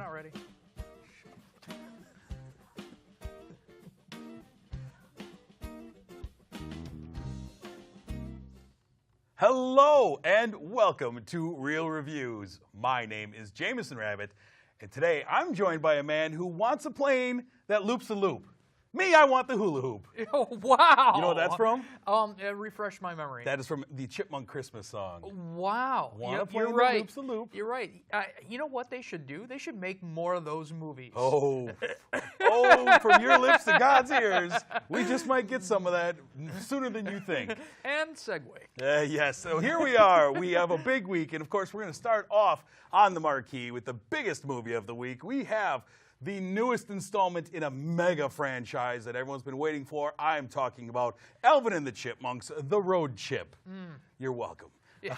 not ready. Hello and welcome to Real Reviews. My name is Jameson Rabbit, and today I'm joined by a man who wants a plane that loops the loop. Me, I want the hula hoop. Oh, wow. You know what that's from? Refresh my memory. That is from the Chipmunk Christmas song. Wow. Want a plane You're that right. loops the loop. You're right. You know what they should do? They should make more of those movies. Oh, from your lips to God's ears, we just might get some of that sooner than you think. And segue. Yes, so here we are. We have a big week, and of course, we're going to start off on the marquee with the biggest movie of the week. We have the newest installment in a mega franchise that everyone's been waiting for. I'm talking about Alvin and the Chipmunks, The Road Chip. You're welcome. Yeah.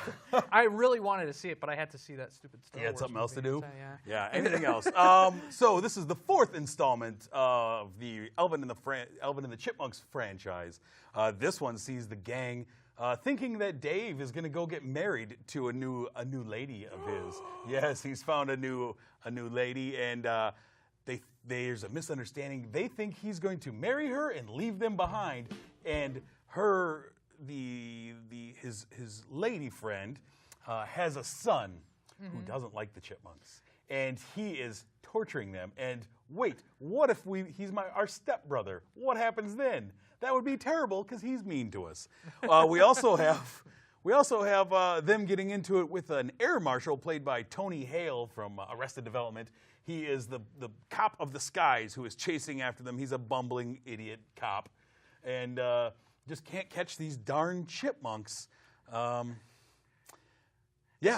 I really wanted to see it, but I had to see that stupid Star Wars. You had something else to do? Yeah. Anything else? So this is the fourth installment of the Alvin and the Chipmunks franchise. This one sees the gang thinking that Dave is going to go get married to a new lady of his. Yes, he's found a new lady, and there's a misunderstanding. They think he's going to marry her and leave them behind, and his lady friend has a son who doesn't like the Chipmunks, and he is torturing them. And wait, what if he's our stepbrother? What happens then? That would be terrible because he's mean to us. We also have them getting into it with an air marshal played by Tony Hale from Arrested Development. He is the cop of the skies who is chasing after them. He's a bumbling idiot cop, and just can't catch these darn chipmunks. Yeah,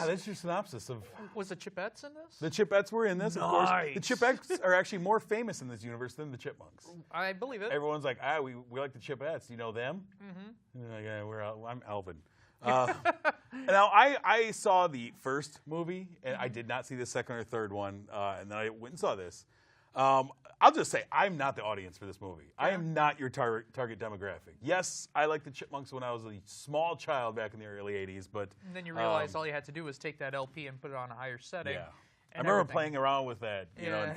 that's your synopsis of. Was the Chipettes in this? The Chipettes were in this, of course. The Chipettes are actually more famous in this universe than the Chipmunks. I believe it. Everyone's like, we like the Chipettes. You know them? Mm-hmm. Like, yeah, I'm Alvin. Now, I saw the first movie, and I did not see the second or third one, and then I went and saw this. I'll just say, I'm not the audience for this movie. Yeah. I am not your target demographic. Yes, I liked the Chipmunks when I was a small child back in the early 80s, but. And then you realize all you had to do was take that LP and put it on a higher setting. Yeah. I remember playing around with that, you know.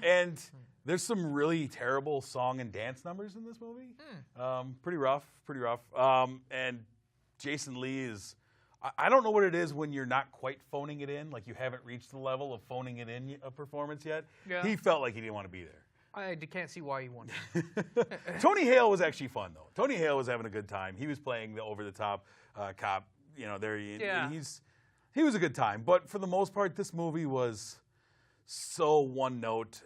And there's some really terrible song and dance numbers in this movie. Pretty rough. And Jason Lee is, I don't know what it is when you're not quite phoning it in, like you haven't reached the level of phoning it in a performance yet. Yeah. He felt like he didn't want to be there. I can't see why he wanted. Tony Hale was actually fun, though. Tony Hale was having a good time. He was playing the over-the-top cop. You know, he was a good time. But for the most part, this movie was so one note.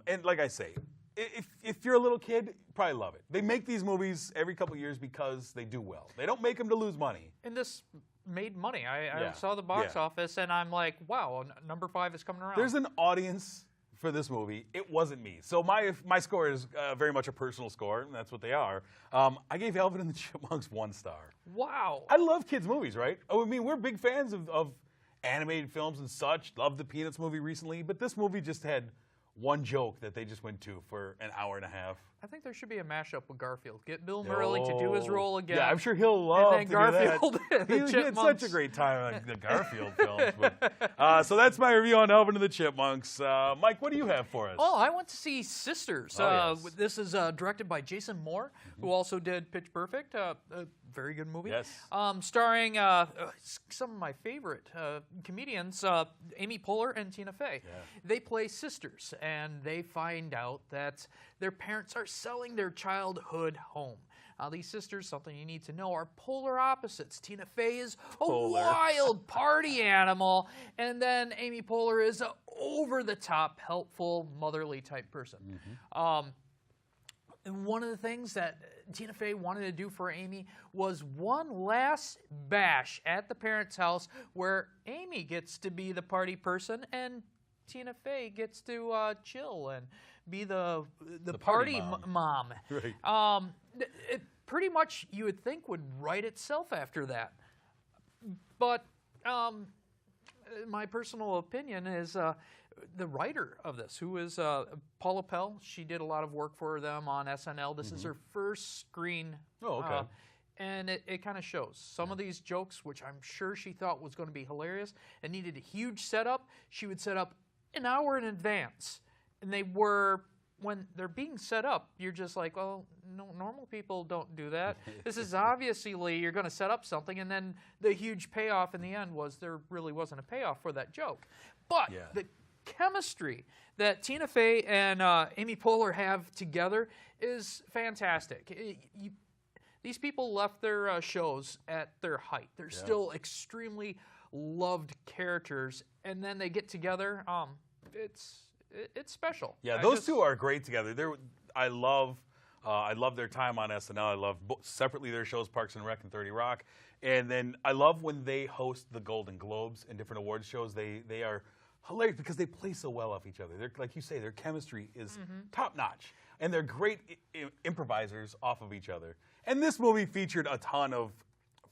And like I say, if you're a little kid, you probably love it. They make these movies every couple of years because they do well. They don't make them to lose money. And this made money. I saw the box office, and I'm like, wow, number 5 is coming around. There's an audience for this movie. It wasn't me. So my score is very much a personal score, and that's what they are. I gave Alvin and the Chipmunks 1 star. Wow. I love kids' movies, right? I mean, we're big fans of animated films and such. Loved the Peanuts movie recently, but this movie just had one joke that they just went to for an hour and a half. I think there should be a mashup with Garfield. Get Bill Murray to do his role again. Yeah, I'm sure he'll love to Garfield do that. He had such a great time on the Garfield films. But, so that's my review on Alvin and the Chipmunks. Mike, what do you have for us? Oh, I went to see Sisters. Yes. This is directed by Jason Moore, who also did Pitch Perfect. A very good movie. Yes. Starring some of my favorite comedians, Amy Poehler and Tina Fey. Yeah. They play sisters, and they find out that their parents are selling their childhood home. These sisters, something you need to know, are polar opposites. Tina Fey is a wild party animal, and then Amy Poehler is an over-the-top, helpful, motherly type person. And one of the things that Tina Fey wanted to do for Amy was one last bash at the parents' house where Amy gets to be the party person and Tina Fey gets to chill and be the party mom. Right. It pretty much, you would think, would write itself after that. But my personal opinion is the writer of this, who is Paula Pell. She did a lot of work for them on SNL. This is her first screen. Oh, okay. And it kind of shows. Some of these jokes, which I'm sure she thought was going to be hilarious and needed a huge setup, she would set up an hour in advance. And they were, when they're being set up, you're just like, well, no, normal people don't do that. This is obviously, you're going to set up something, and then the huge payoff in the end was there really wasn't a payoff for that joke. But the chemistry that Tina Fey and Amy Poehler have together is fantastic. These people left their shows at their height. They're still extremely loved characters, and then they get together. It's special. Yeah, those two are great together. I love their time on SNL. I love separately their shows, Parks and Rec and 30 Rock, and then I love when they host the Golden Globes and different awards shows. They are hilarious because they play so well off each other. They're, like you say, their chemistry is top notch, and they're great improvisers off of each other. And this movie featured a ton of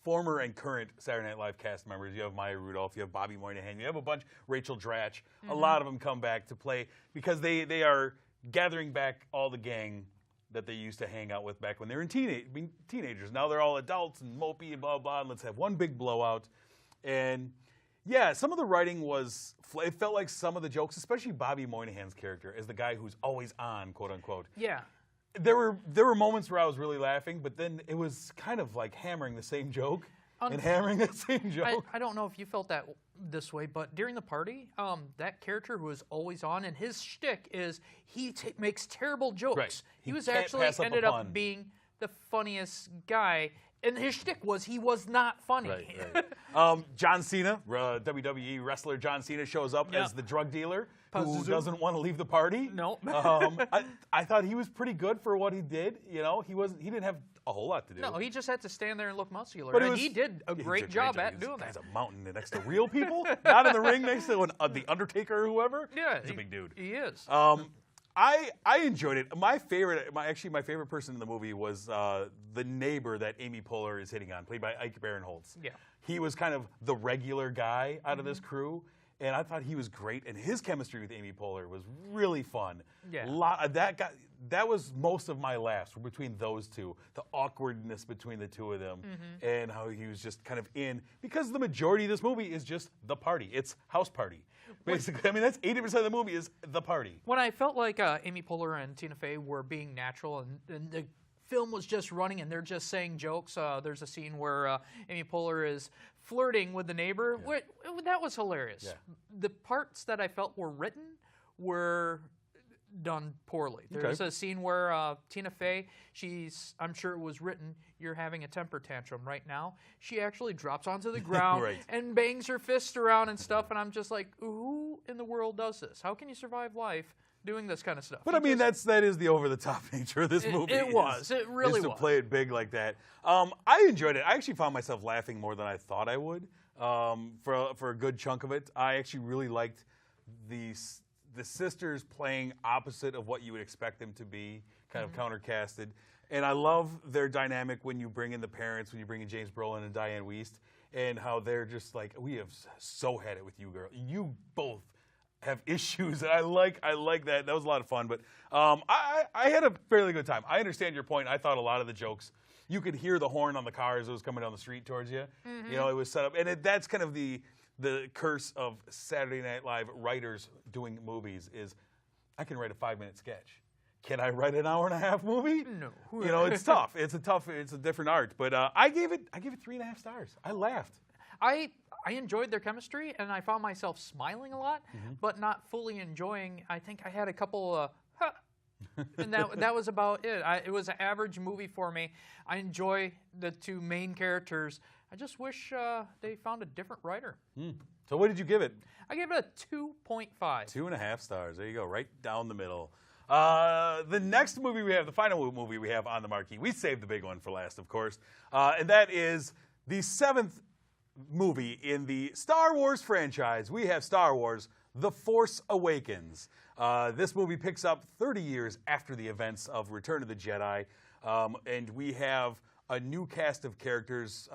former and current Saturday Night Live cast members. You have Maya Rudolph, you have Bobby Moynihan, you have a bunch, Rachel Dratch. A lot of them come back to play because they are gathering back all the gang that they used to hang out with back when they were teenagers. Now they're all adults and mopey and blah, blah, and let's have one big blowout. And yeah, some of the writing it felt like some of the jokes, especially Bobby Moynihan's character as the guy who's always on, quote unquote. Yeah. There were moments where I was really laughing, but then it was kind of like hammering the same joke and hammering the same joke. I don't know if you felt this way, but during the party, that character who was always on, and his shtick is he makes terrible jokes. Right. He was actually ended up being the funniest guy, and his shtick was he was not funny. Right. John Cena, WWE wrestler John Cena, shows up as the drug dealer who doesn't want to leave the party. No. I thought he was pretty good for what he did. You know, he didn't have a whole lot to do. No, he just had to stand there and look muscular. But he did a great job at doing that. He's a mountain next to real people, not in the ring next to the Undertaker or whoever. Yeah, he's a big dude. He is. I enjoyed it. My favorite person in the movie was the neighbor that Amy Poehler is hitting on, played by Ike Barinholtz. Yeah. He was kind of the regular guy out of this crew, and I thought he was great. And his chemistry with Amy Poehler was really fun. Yeah. That was most of my laughs were between those two. The awkwardness between the two of them, and how he was just kind of in, because the majority of this movie is just the party. It's house party. Basically, I mean, that's 80% of the movie is the party. When I felt like Amy Poehler and Tina Fey were being natural and the film was just running and they're just saying jokes, there's a scene where Amy Poehler is flirting with the neighbor. That was hilarious. Yeah. The parts that I felt were written were done poorly. There's a scene where Tina Fey, I'm sure it was written, you're having a temper tantrum right now. She actually drops onto the ground and bangs her fist around and stuff, and I'm just like, who in the world does this? How can you survive life doing this kind of stuff? But I mean, that is the over-the-top nature of this movie. It really was. To play it big like that. I enjoyed it. I actually found myself laughing more than I thought I would for a good chunk of it. I actually really liked the sisters playing opposite of what you would expect them to be, kind of countercasted. And I love their dynamic when you bring in the parents, when you bring in James Brolin and Diane Wiest, and how they're just like, we have so had it with you, girl. You both have issues, and I like that. That was a lot of fun. But I had a fairly good time. I understand your point. I thought a lot of the jokes, you could hear the horn on the car as it was coming down the street towards you. You know, it was set up. And that's kind of the curse of Saturday Night Live writers doing movies is, I can write a 5-minute sketch. Can I write an hour-and-a-half movie? No. You know, it's tough. It's a different art. But I gave it 3.5 stars. I laughed. I enjoyed their chemistry, and I found myself smiling a lot, but not fully enjoying. I think I had a couple and that was about it. It was an average movie for me. I enjoy the two main characters. I just wish they found a different writer. So what did you give it? I gave it a 2.5. 2.5 stars. There you go, right down the middle. The next movie we have, the final movie we have on the marquee, we saved the big one for last, of course, and that is the 7th movie in the Star Wars franchise. We have Star Wars: The Force Awakens. This movie picks up 30 years after the events of Return of the Jedi, and we have a new cast of characters.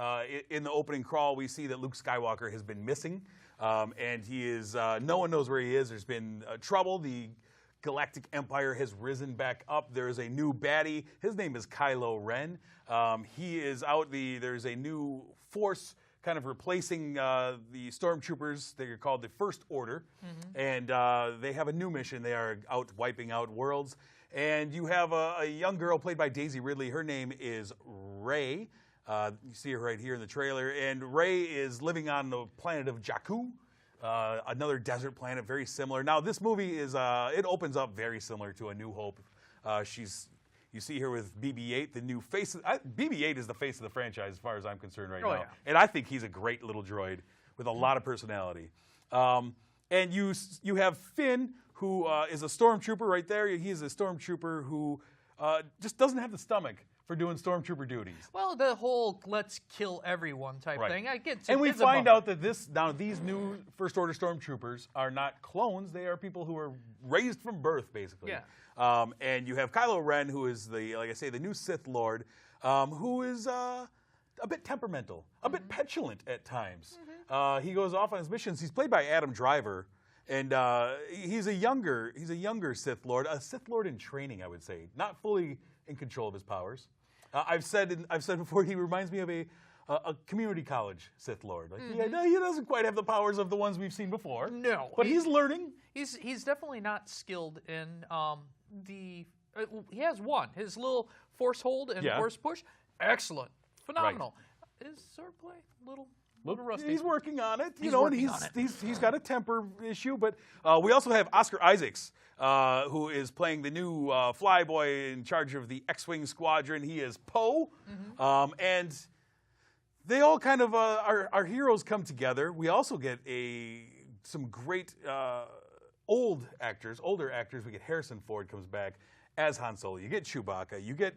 In the opening crawl, we see that Luke Skywalker has been missing, and he is, no one knows where he is. There's been trouble. The Galactic Empire has risen back up. There's a new baddie. His name is Kylo Ren. He is out. There's a new Force kind of replacing the stormtroopers. They're called the First Order, and they have a new mission. They are out wiping out worlds. And you have a young girl played by Daisy Ridley. Her name is Rey. You see her right here in the trailer. And Rey is living on the planet of Jakku, another desert planet, very similar. Now, this movie is it opens up very similar to A New Hope. You see her with BB-8, the new face. BB-8 is the face of the franchise as far as I'm concerned right now. Yeah. And I think he's a great little droid with a lot of personality. And you have Finn, who is a stormtrooper right there. He is a stormtrooper who just doesn't have the stomach for doing stormtrooper duties. Well, the whole let's kill everyone type thing, I get to. And we find out that these new First Order stormtroopers are not clones. They are people who are raised from birth, basically. Yeah. And you have Kylo Ren, who is like I say, the new Sith Lord, who is a bit temperamental, a bit petulant at times. He goes off on his missions. He's played by Adam Driver. And he's a younger Sith Lord, a Sith Lord in training, I would say, not fully in control of his powers. I've said before, he reminds me of a community college Sith Lord. Like he doesn't quite have the powers of the ones we've seen before. No, but he's learning. He's definitely not skilled in the. He has one, his little force hold and force push. Excellent, phenomenal. His swordplay, little rusty. He's working on it, and he's got a temper issue. But we also have Oscar Isaacs, who is playing the new flyboy in charge of the X-Wing squadron. He is Poe, and they all kind of our heroes come together. We also get some great older actors. We get Harrison Ford comes back as Han Solo. You get Chewbacca. You get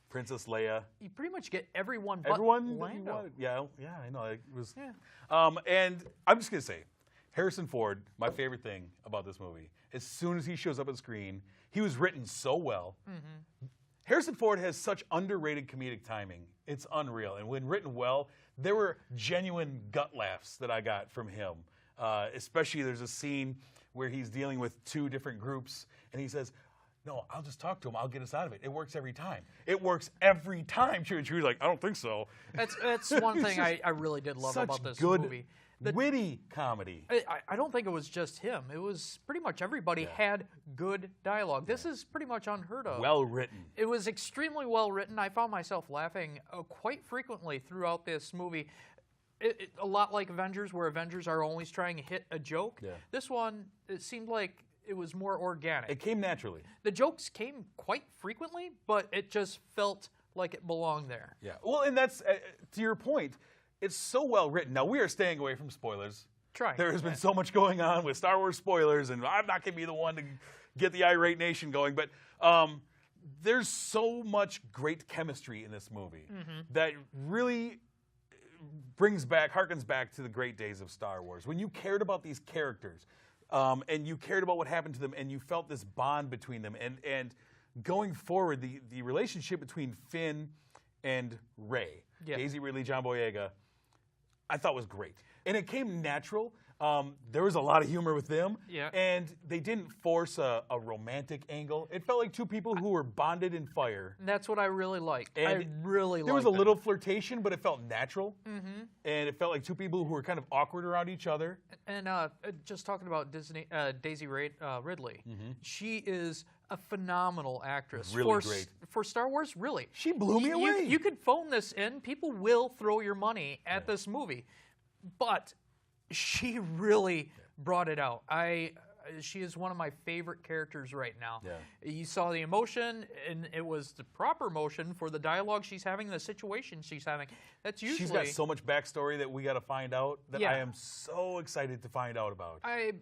Princess Leia. You pretty much get everyone but Lando. Yeah, I know. It was. Yeah. And I'm just gonna say, Harrison Ford. My favorite thing about this movie, as soon as he shows up on screen, he was written so well. Harrison Ford has such underrated comedic timing. It's unreal. And when written well, there were genuine gut laughs that I got from him. Especially there's a scene where he's dealing with two different groups, and he says, "No, I'll just talk to him. I'll get us out of it. It works every time." It works every time. Chewie's like, "I don't think so." That's one thing I really did love about this movie. Witty comedy. I don't think it was just him. It was pretty much everybody had good dialogue. This is pretty much unheard of. Well written. It was extremely well written. I found myself laughing quite frequently throughout this movie. A lot like Avengers, where Avengers are always trying to hit a joke. Yeah. This one, it seemed like it was more organic. It came naturally. The jokes came quite frequently, but it just felt like it belonged there. Yeah. Well, and that's, to your point, it's so well written. Now, we are staying away from spoilers. There has been so much going on with Star Wars spoilers, and I'm not going to be the one to get the irate nation going, but there's so much great chemistry in this movie that really harkens back to the great days of Star Wars. When you cared about these characters, and you cared about what happened to them, and you felt this bond between them, and going forward, the relationship between Finn and Rey, Daisy Ridley, John Boyega, I thought was great. And it came natural. There was a lot of humor with them, and they didn't force a romantic angle. It felt like two people who were bonded in fire. That's what I really liked. I really liked it. There was a little flirtation, but it felt natural, and it felt like two people who were kind of awkward around each other. And just talking about Daisy Ridley, she is a phenomenal actress. Really great. For Star Wars, really. She blew me away. You could phone this in. People will throw your money at this movie. But she really brought it out. She is one of my favorite characters right now. Yeah. You saw the emotion, and it was the proper emotion for the dialogue she's having, the situation she's having. That's usually... She's got so much backstory that we got to find out that I am so excited to find out about. I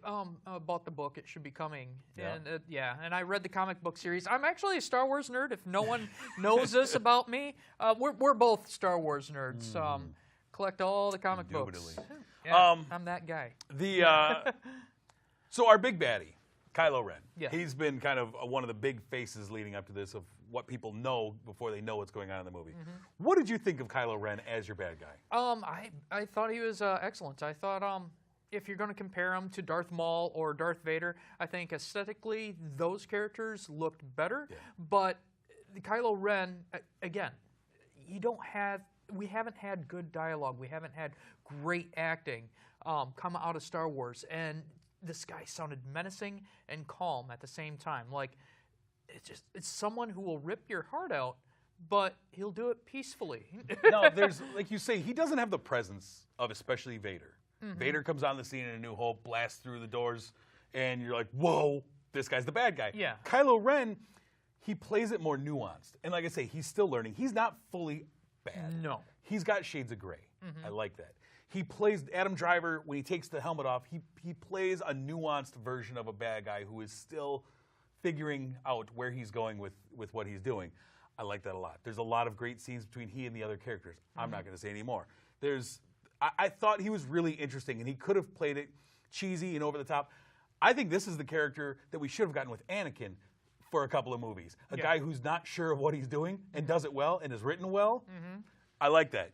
bought the book. It should be coming. Yeah. And I read the comic book series. I'm actually a Star Wars nerd, if no one knows this about me. We're both Star Wars nerds. Collect all the comic books. Yeah, I'm that guy. So our big baddie, Kylo Ren, he's been kind of one of the big faces leading up to this of what people know before they know what's going on in the movie. What did you think of Kylo Ren as your bad guy? I thought he was excellent. I thought if you're going to compare him to Darth Maul or Darth Vader, I think aesthetically those characters looked better. Yeah. But Kylo Ren, again, you don't have we haven't had good dialogue. We haven't had great acting come out of Star Wars. And this guy sounded menacing and calm at the same time. Like, it's someone who will rip your heart out, but he'll do it peacefully. No, there's, like you say, he doesn't have the presence of especially Vader. Vader comes on the scene in A New Hope, blasts through the doors, and you're like, whoa, this guy's the bad guy. Yeah. Kylo Ren, he plays it more nuanced. And like I say, he's still learning. He's not fully bad. No. He's got shades of gray. I like that. He plays Adam Driver, when he takes the helmet off, he plays a nuanced version of a bad guy who is still figuring out where he's going with what he's doing. I like that a lot. There's a lot of great scenes between he and the other characters. I'm not going to say any more. I thought he was really interesting, and he could have played it cheesy and over the top. I think this is the character that we should have gotten with Anakin for a couple of movies. A guy who's not sure of what he's doing and does it well and is written well. I like that.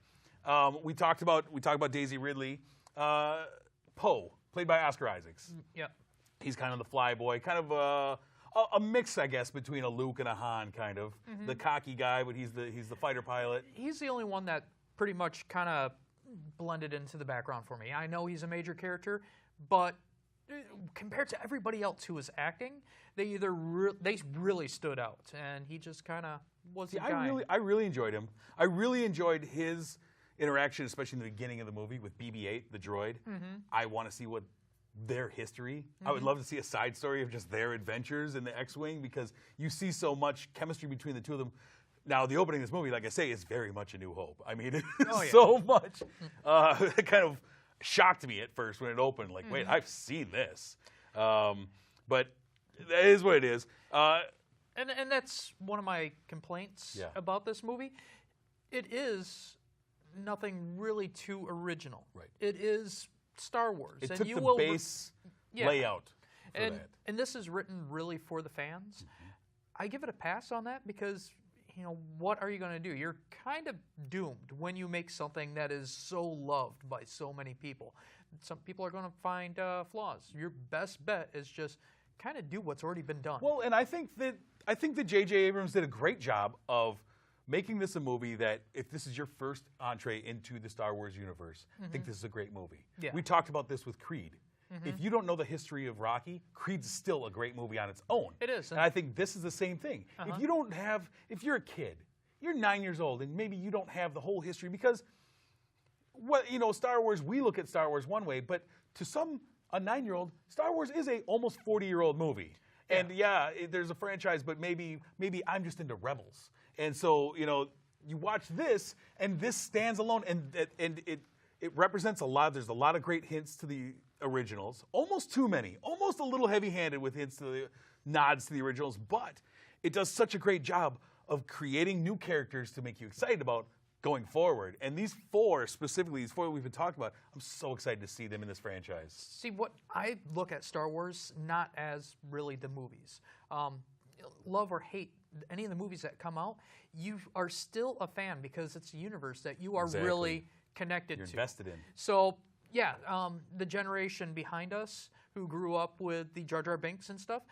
We talked about Daisy Ridley. Poe, played by Oscar Isaacs. Yep. He's kind of the fly boy, kind of a mix, I guess, between a Luke and a Han, kind of. The cocky guy, but he's the fighter pilot. He's the only one that pretty much kind of blended into the background for me. I know he's a major character, but compared to everybody else who was acting, they really stood out, and he just kind of was the guy. I really enjoyed him. I really enjoyed his interaction, especially in the beginning of the movie with BB-8, the droid. I want to see what their history. I would love to see a side story of just their adventures in the X-Wing, because you see so much chemistry between the two of them. Now, the opening of this movie, like I say, is very much A New Hope. I mean, so much. It kind of shocked me at first when it opened. Like, wait, I've seen this. But that is what it is. And that's one of my complaints about this movie. It is nothing really too original. Right. It is Star Wars. It and took you the will base layout for that. And this is written really for the fans. I give it a pass on that because, what are you going to do? You're kind of doomed when you make something that is so loved by so many people. Some people are going to find flaws. Your best bet is just kind of do what's already been done. Well, and I think that J.J. Abrams did a great job of making this a movie that, if this is your first entree into the Star Wars universe, I think this is a great movie. Yeah. We talked about this with Creed. If you don't know the history of Rocky, Creed's still a great movie on its own. It is. And I think this is the same thing. If you're a kid, you're 9 years old, and maybe you don't have the whole history, because Star Wars, we look at Star Wars one way, but to a 9-year-old, Star Wars is a almost 40-year-old movie. And there's a franchise, but maybe I'm just into Rebels. And so, you watch this, and this stands alone, and it represents a lot. There's a lot of great hints to the originals. Almost too many. Almost a little heavy-handed with hints to the nods to the originals, but it does such a great job of creating new characters to make you excited about going forward. And these four we've been talking about, I'm so excited to see them in this franchise. See, what I look at Star Wars not as really the movies. Love or hate any of the movies that come out, you are still a fan because it's a universe that you are really connected to. You're invested in. So, the generation behind us who grew up with the Jar Jar Binks and stuff,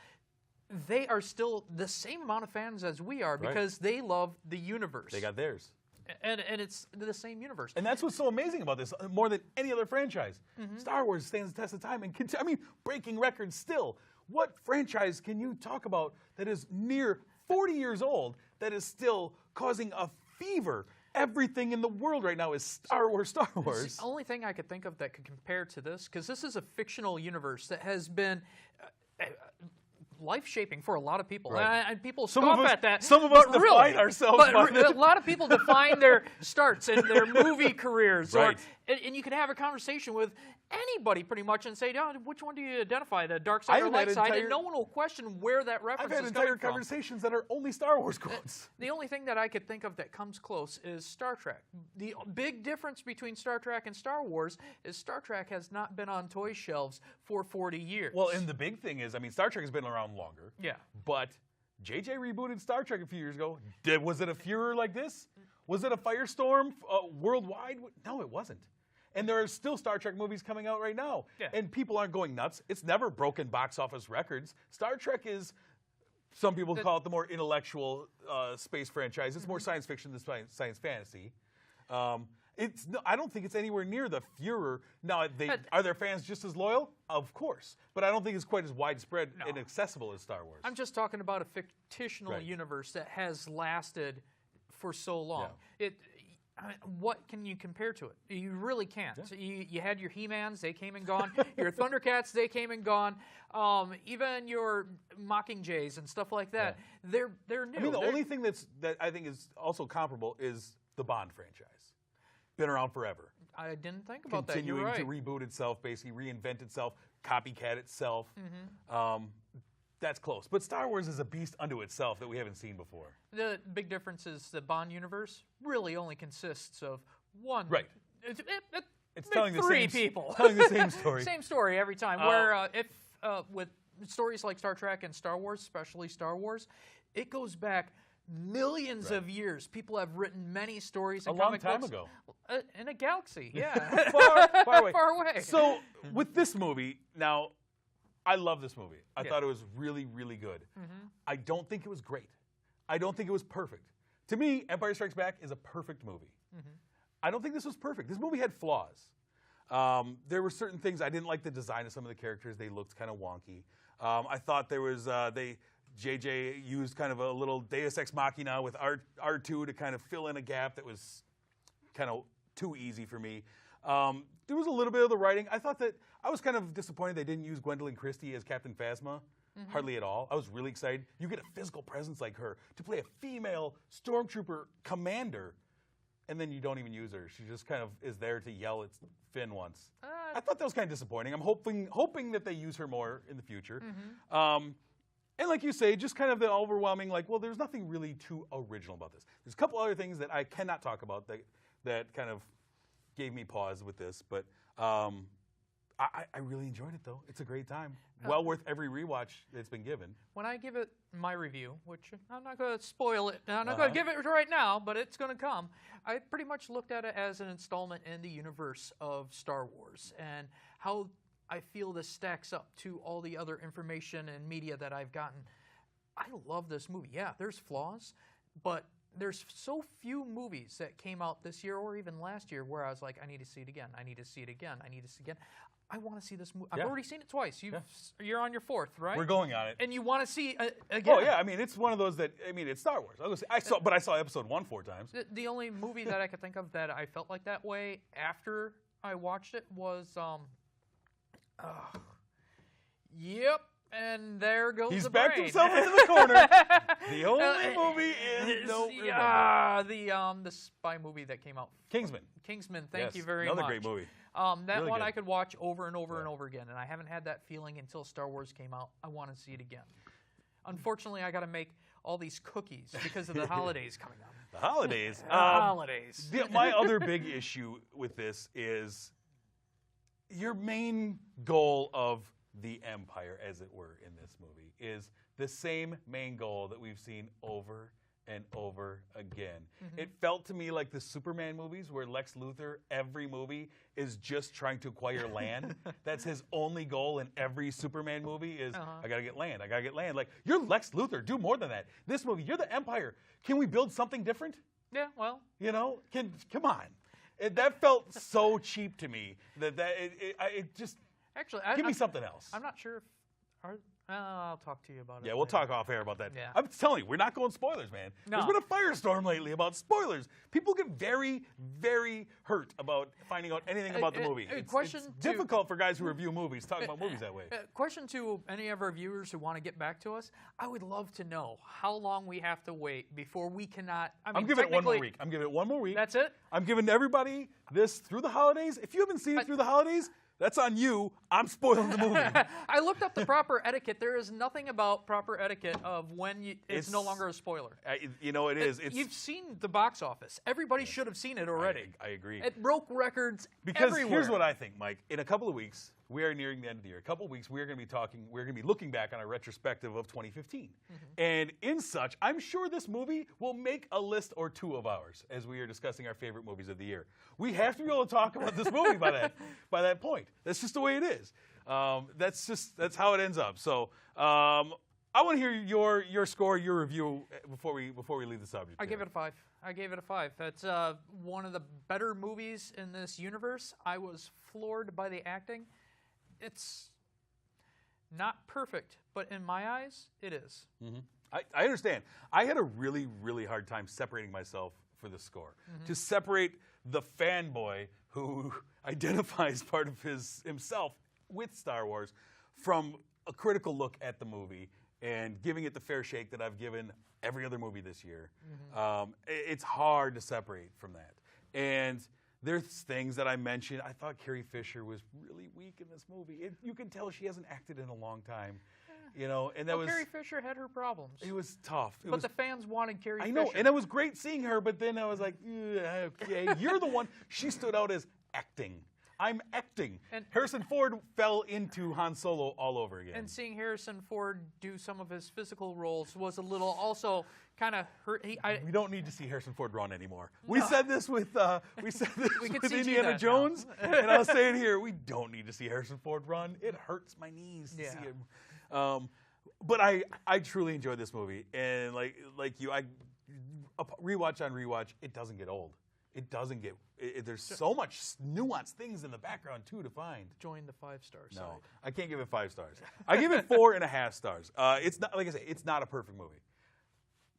they are still the same amount of fans as we are because they love the universe. They got theirs. And it's the same universe. And that's what's so amazing about this, more than any other franchise. Star Wars stands the test of time and breaking records still. What franchise can you talk about that is near 40 years old that is still causing a fever? Everything in the world right now is Star Wars, Star Wars. It's the only thing I could think of that could compare to this, because this is a fictional universe that has been life-shaping for a lot of people. And people scoff at that. Some of us define ourselves by a lot of people define their starts and their movie careers. And you can have a conversation with anybody pretty much and say, which one do you identify, the dark side or light side? And no one will question where that reference is coming from. I've had entire conversations that are only Star Wars quotes. The only thing that I could think of that comes close is Star Trek. The big difference between Star Trek and Star Wars is Star Trek has not been on toy shelves for 40 years. Well, and the big thing is, Star Trek has been around longer. Yeah. But JJ rebooted Star Trek a few years ago. Was it a furor like this? Was it a firestorm worldwide? No, it wasn't. And there are still Star Trek movies coming out right now. Yeah. And people aren't going nuts. It's never broken box office records. Star Trek is, some people call it the more intellectual space franchise. It's more science fiction than science fantasy. I don't think it's anywhere near the furor. Now, are their fans just as loyal? Of course. But I don't think it's quite as widespread and accessible as Star Wars. I'm just talking about a fictional universe that has lasted for so long. Yeah. What can you compare to it? You really can't. Yeah. So you had your He-Mans, they came and gone. Your Thundercats, they came and gone. Even your Mockingjays and stuff like that, they're new. I mean, the only thing that I think is also comparable is the Bond franchise. Been around forever. I didn't think about that. You're right. Continuing to reboot itself, basically reinvent itself, copycat itself. That's close. But Star Wars is a beast unto itself that we haven't seen before. The big difference is the Bond universe really only consists of one. Right. It's telling three people. Telling the same story. Same story every time. Where with stories like Star Trek and Star Wars, especially Star Wars, it goes back millions of years. People have written many stories and comic books. A long time ago. In a galaxy, far away. Far away. So with this movie, now, I love this movie. I thought it was really, really good. I don't think it was great. I don't think it was perfect. To me, Empire Strikes Back is a perfect movie. I don't think this was perfect. This movie had flaws. There were certain things. I didn't like the design of some of the characters. They looked kind of wonky. I thought there was, JJ used kind of a little Deus Ex Machina with R2 to kind of fill in a gap that was kind of too easy for me. There was a little bit of the writing. I thought that I was kind of disappointed they didn't use Gwendolyn Christie as Captain Phasma. Hardly at all. I was really excited. You get a physical presence like her to play a female stormtrooper commander, and then you don't even use her. She just kind of is there to yell at Finn once. I thought that was kind of disappointing. I'm hoping that they use her more in the future. And like you say, just kind of the overwhelming, like, well, there's nothing really too original about this. There's a couple other things that I cannot talk about that kind of gave me pause with this, but I really enjoyed it, though. It's a great time. Well worth every rewatch that's been given. When I give it my review, which I'm not going to spoil it, I'm not going to give it right now, but it's going to come, I pretty much looked at it as an installment in the universe of Star Wars and how I feel this stacks up to all the other information and media that I've gotten. I love this movie. Yeah, there's flaws, but there's so few movies that came out this year or even last year where I was like, I need to see it again. I need to see it again. I need to see it again. I want to see this movie. I've already seen it twice. You're on your fourth, right? We're going on it. And you want to see again. Oh, yeah. I mean, it's one of those that, I mean, it's Star Wars. I saw episode 1 4 times. The only movie that I could think of that I felt like that way after I watched it was, yep. And there goes He's the brain. backed himself into the corner. The only movie is the spy movie that came out. Kingsman. Thank you very much. Another great movie. That really one good. I could watch over and over and over again, and I haven't had that feeling until Star Wars came out. I want to see it again. Unfortunately, I got to make all these cookies because of the holidays coming up. The holidays. Holidays. My other big issue with this is your main goal of the Empire, as it were, in this movie is the same main goal that we've seen over and over again. It felt to me like the Superman movies where Lex Luthor, every movie, is just trying to acquire land. That's his only goal in every Superman movie is, I gotta get land, I gotta get land. Like, you're Lex Luthor, do more than that. This movie, you're the Empire. Can we build something different? Yeah, well. You know, come on. That felt so cheap to me that it just... Actually, give me something else. I'm not sure if... I'll talk to you about it. Yeah, we'll talk off air about that. Yeah. I'm telling you, we're not going spoilers, man. No. There's been a firestorm lately about spoilers. People get very, very hurt about finding out anything about the movie. It's difficult for guys who review movies talking about movies that way. Question to any of our viewers who want to get back to us. I would love to know how long we have to wait before we cannot... I'm giving it one more week. I'm giving it one more week. That's it? I'm giving everybody this through the holidays. If you haven't seen it through the holidays... That's on you. I'm spoiling the movie. I looked up the proper etiquette. There is nothing about proper etiquette of when it's no longer a spoiler. You know, it is. You've seen the box office. Everybody should have seen it already. I agree. It broke records because everywhere. Here's what I think, Mike. In a couple of weeks, we are nearing the end of the year. A couple of weeks, we're going to be looking back on our retrospective of 2015. And in such, I'm sure this movie will make a list or two of ours as we are discussing our favorite movies of the year. We have to be able to talk about this movie by that point. That's just the way it is. That's how it ends up. So I want to hear your score, your review before we leave the subject. I give it a 5. I gave it a 5. That's one of the better movies in this universe. I was floored by the acting. It's not perfect, but in my eyes, it is. Mm-hmm. I understand. I had a really, really hard time separating myself for the score. To separate the fanboy who identifies part of himself with Star Wars from a critical look at the movie and giving it the fair shake that I've given every other movie this year. It's hard to separate from that. And there's things that I mentioned. I thought Carrie Fisher was really weak in this movie. You can tell she hasn't acted in a long time. You know, and that was Carrie Fisher had her problems. It was tough. But the fans wanted Carrie Fisher. I know, and it was great seeing her, but then I was like, okay, you're the one. She stood out as acting. I'm acting. And Harrison Ford fell into Han Solo all over again. And seeing Harrison Ford do some of his physical roles was a little also kind of hurt. We don't need to see Harrison Ford run anymore. No. We said this with Indiana Jones, and I'll say it here. We don't need to see Harrison Ford run. It hurts my knees to see him. But I truly enjoyed this movie, and like you, rewatch on rewatch, it doesn't get old. It doesn't get. There's so much nuanced things in the background too to find. Join the 5-star side. No, I can't give it 5 stars. I give it 4.5 stars. It's not, like I say, it's not a perfect movie.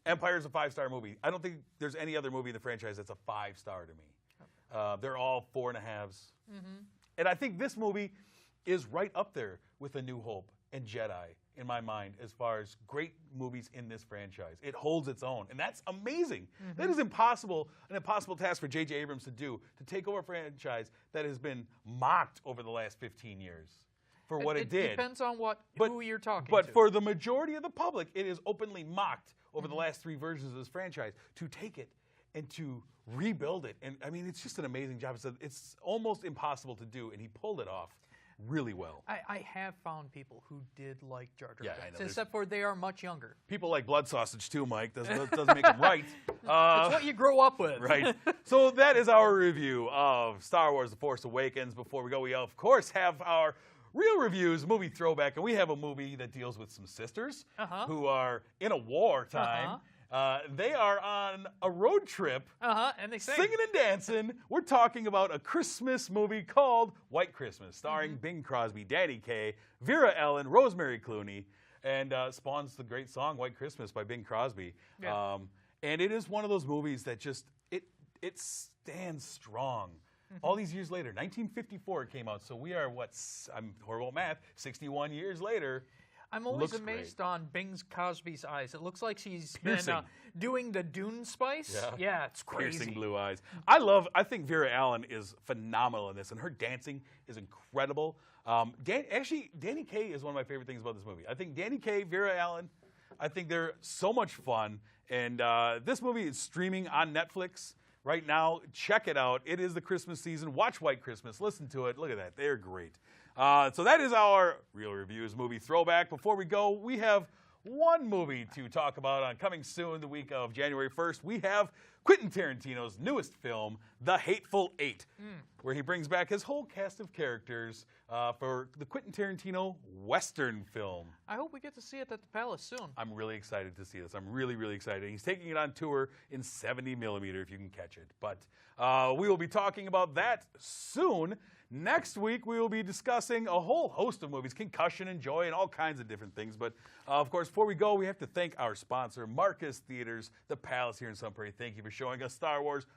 Empire's a 5-star movie. I don't think there's any other movie in the franchise that's a 5-star to me. They're all 4.5s. And I think this movie is right up there with A New Hope and Jedi in my mind as far as great movies in this franchise. It holds its own, and that's amazing. That is an impossible task for J.J. Abrams to do, to take over a franchise that has been mocked over the last 15 years for what it did. It depends on who you're talking to. But for the majority of the public, it is openly mocked over the last 3 versions of this franchise. To take it and to rebuild it, and I mean, it's just an amazing job. It's almost impossible to do, and he pulled it off really well. I have found people who did like Jar Jar Binks, I know, except for they are much younger. People like blood sausage too, Mike. Doesn't make them right. It's what you grow up with. Right. So that is our review of Star Wars The Force Awakens. Before we go, we of course have our real reviews, movie throwback, and we have a movie that deals with some sisters who are in a wartime. They are on a road trip, and they singing and dancing. We're talking about a Christmas movie called White Christmas, starring Bing Crosby, Danny Kaye, Vera Ellen, Rosemary Clooney, and spawns the great song White Christmas by Bing Crosby. Yeah. And it is one of those movies that just it stands strong. All these years later, 1954 it came out, so we are I'm horrible at math, 61 years later. I'm always amazed on Bing Crosby's eyes. It looks like she's been doing the Dune spice. Yeah, it's crazy. Piercing blue eyes. I think Vera Ellen is phenomenal in this, and her dancing is incredible. Danny Kaye is one of my favorite things about this movie. I think Danny Kaye, Vera Ellen, I think they're so much fun. And this movie is streaming on Netflix right now. Check it out. It is the Christmas season. Watch White Christmas. Listen to it. Look at that. They're great. So that is our Real Reviews movie throwback. Before we go, we have one movie to talk about coming soon, the week of January 1st. We have Quentin Tarantino's newest film, The Hateful Eight, where he brings back his whole cast of characters for the Quentin Tarantino Western film. I hope we get to see it at the Palace soon. I'm really excited to see this. I'm really, really excited. He's taking it on tour in 70 millimeter if you can catch it. But we will be talking about that soon. Next week, we will be discussing a whole host of movies, Concussion and Joy, and all kinds of different things. But, of course, before we go, we have to thank our sponsor, Marcus Theaters, the Palace here in Sun Prairie. Thank you for showing us Star Wars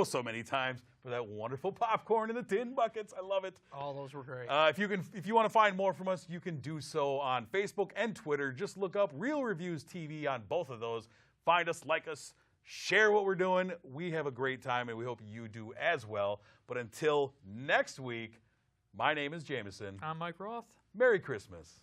so many times, for that wonderful popcorn in the tin buckets. I love it. All those were great. If you want to find more from us, you can do so on Facebook and Twitter. Just look up Real Reviews TV on both of those. Find us, like us, share what we're doing. We have a great time, and we hope you do as well. But until next week, my name is Jameson. I'm Mike Roth. Merry Christmas.